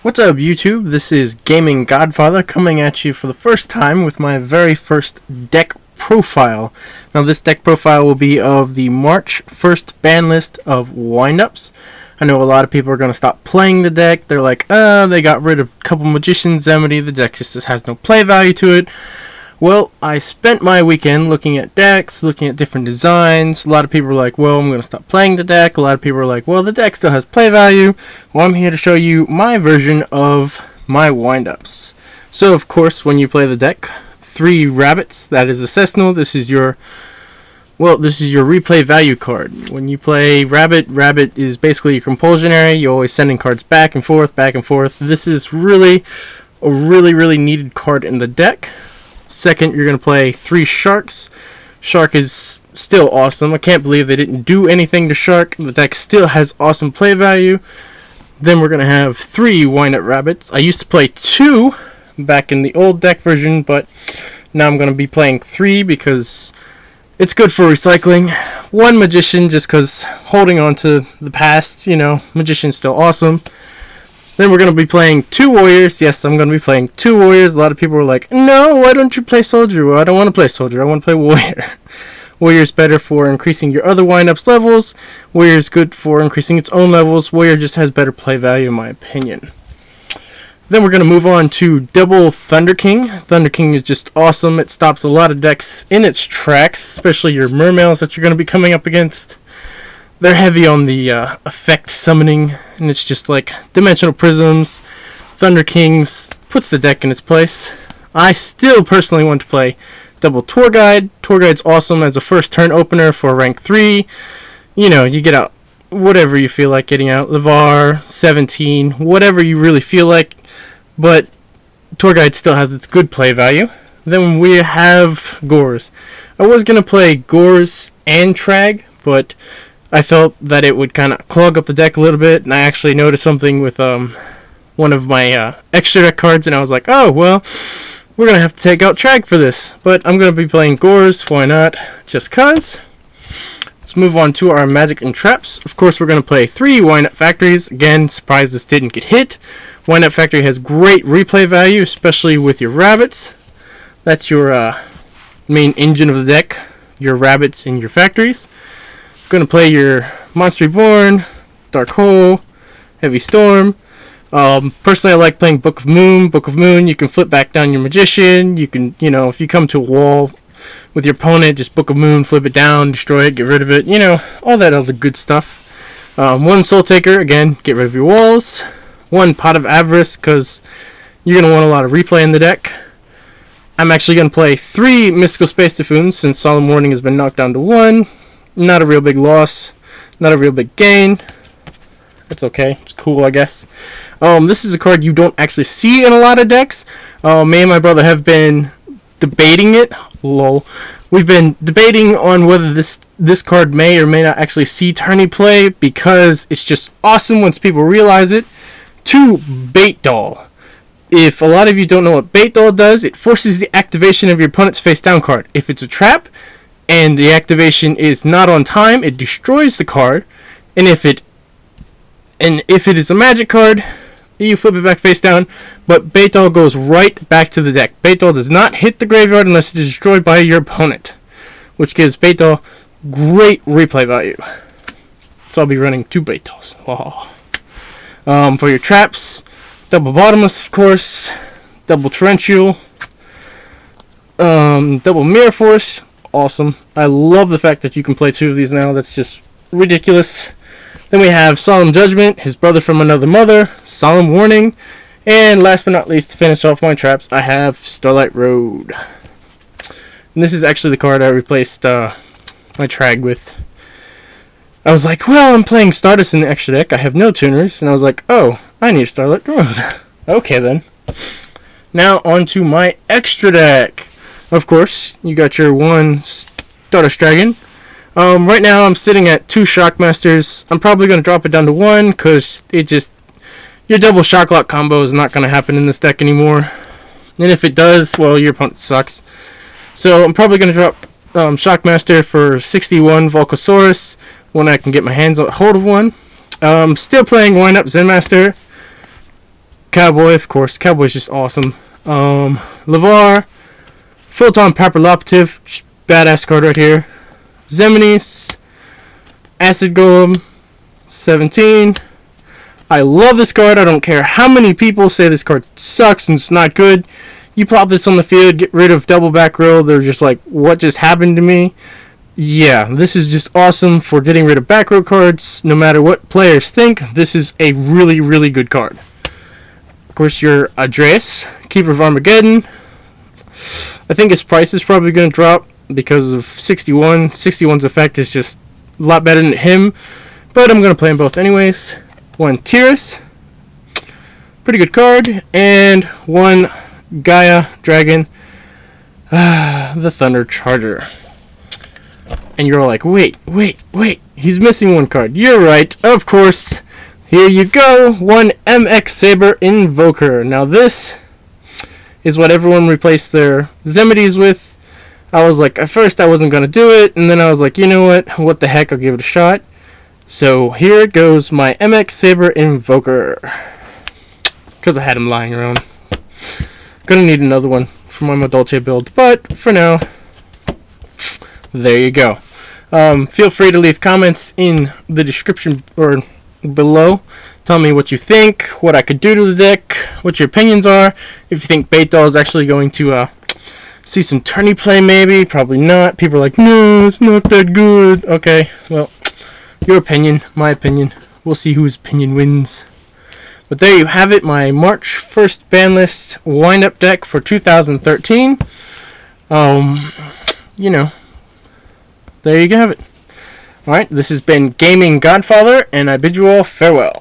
What's up, YouTube? This is GamingGodFather coming at you for the first time with my very first deck profile. Now, this deck profile will be of the March 1st ban list of windups. I know a lot of people are going to stop playing the deck. They're like, they got rid of a couple Magicians, Zemity, the deck just has no play value to it. Well, I spent my weekend looking at decks, looking at different designs. A lot of people are like, well, I'm going to stop playing the deck. A lot of people are like, well, the deck still has play value. Well, I'm here to show you my version of my windups. So, of course, when you play the deck, 3 rabbits, that is a Cessnal. This is your replay value card. When you play rabbit, rabbit is basically your compulsionary. You're always sending cards back and forth, back and forth. This is really a really needed card in the deck. Second, you're going to play 3 sharks. Shark is still awesome. I can't believe they didn't do anything to Shark. The deck still has awesome play value. Then we're going to have 3 wind-up rabbits. I used to play 2 back in the old deck version, but now I'm going to be playing 3 because it's good for recycling. 1 Magician just because holding on to the past, Magician's still awesome. Then we're going to be playing 2 warriors. Yes, I'm going to be playing 2 warriors. A lot of people are like, no, why don't you play soldier? Well, I don't want to play soldier. I want to play warrior. Warrior is better for increasing your other windups levels. Warrior is good for increasing its own levels. Warrior just has better play value in my opinion. Then we're going to move on to double Thunder King. Thunder King is just awesome. It stops a lot of decks in its tracks, especially your mermails that you're going to be coming up against. They're heavy on the effect summoning, and it's just like Dimensional Prisms, Thunder Kings, puts the deck in its place. I still personally want to play double Tour Guide. Tour Guide's awesome as a first turn opener for rank 3. You get out whatever you feel like getting out. LeVar, 17, whatever you really feel like, but Tour Guide still has its good play value. Then we have Gores. I was going to play Gores and Trag, but I felt that it would kind of clog up the deck a little bit, and I actually noticed something with one of my extra deck cards, and I was like, oh, well, we're going to have to take out Trag for this. But I'm going to be playing Gores, why not, just cuz. Let's move on to our Magic and Traps. Of course, we're going to play 3 Wind-Up Factories. Again, surprised this didn't get hit. Wind-Up Factory has great replay value, especially with your rabbits. That's your main engine of the deck, your rabbits and your factories. Going to play your Monster Reborn, Dark Hole, Heavy Storm. Personally, I like playing Book of Moon. Book of Moon, you can flip back down your Magician. You can, if you come to a wall with your opponent, just Book of Moon, flip it down, destroy it, get rid of it. All that other good stuff. 1 Soul Taker, again, get rid of your walls. 1 Pot of Avarice, because you're going to want a lot of replay in the deck. I'm actually going to play 3 Mystical Space Typhoons, since Solemn Warning has been knocked down to 1. Not a real big loss, not a real big gain. It's okay, it's cool, I guess. This is a card you don't actually see in a lot of decks. Me and my brother have been debating it. Lol. We've been debating on whether this card may or may not actually see tourney play, because it's just awesome once people realize it. 2 Bait Doll. If a lot of you don't know what Bait Doll does, it forces the activation of your opponent's face down card. If it's a trap and the activation is not on time, it destroys the card. And if it is a magic card, you flip it back face down, but Bait Doll goes right back to the deck. Bait Doll does not hit the graveyard unless it is destroyed by your opponent, which gives Bait Doll great replay value. So I'll be running 2 Bait Dolls. Oh. For your traps, double Bottomless, of course, double Torrential, double Mirror Force. Awesome. I love the fact that you can play 2 of these now. That's just ridiculous. Then we have Solemn Judgment, His Brother from Another Mother, Solemn Warning, and last but not least, to finish off my traps, I have Starlight Road. And this is actually the card I replaced my Trag with. I was like, well, I'm playing Stardust in the extra deck. I have no tuners. And I was like, oh, I need Starlight Road. Okay, then. Now, on to my extra deck. Of course, you got your 1 Stardust Dragon. Right now, I'm sitting at 2 Shockmasters. I'm probably going to drop it down to 1, because your double Shocklock combo is not going to happen in this deck anymore. And if it does, well, your opponent sucks. So, I'm probably going to drop Shockmaster for 61 Volcasaurus when I can get my hands on hold of one. Still playing Wind Up Zen Master. Cowboy, of course. Cowboy's just awesome. LeVar, Photon Papilloperative, badass card right here. Zeminis, Acid Golem, 17. I love this card. I don't care how many people say this card sucks and it's not good. You plop this on the field, get rid of double back row. They're just like, what just happened to me? Yeah, this is just awesome for getting rid of back row cards. No matter what players think, this is a really, really good card. Of course, your Adreus, Keeper of Armageddon. I think his price is probably going to drop because of 61. 61's effect is just a lot better than him, but I'm going to play them both anyways. One Tiras, pretty good card, and one Gaia Dragon, the Thunder Charger. And you're all like, wait, he's missing one card. You're right, of course. Here you go, one MX Saber Invoker. Now this is what everyone replaced their Zemities with. I was like, at first I wasn't going to do it, and then I was like, you know what the heck, I'll give it a shot. So here goes my MX Saber Invoker. Because I had him lying around. Gonna need another one for my Madolce build, but for now, there you go. Feel free to leave comments in the description or below. Tell me what you think, what I could do to the deck, what your opinions are. If you think Baitdoll is actually going to see some tourney play, maybe. Probably not. People are like, no, it's not that good. Okay, well, your opinion, my opinion. We'll see whose opinion wins. But there you have it, my March 1st ban list wind-up deck for 2013. You know, there you have it. Alright, this has been GamingGodFather, and I bid you all farewell.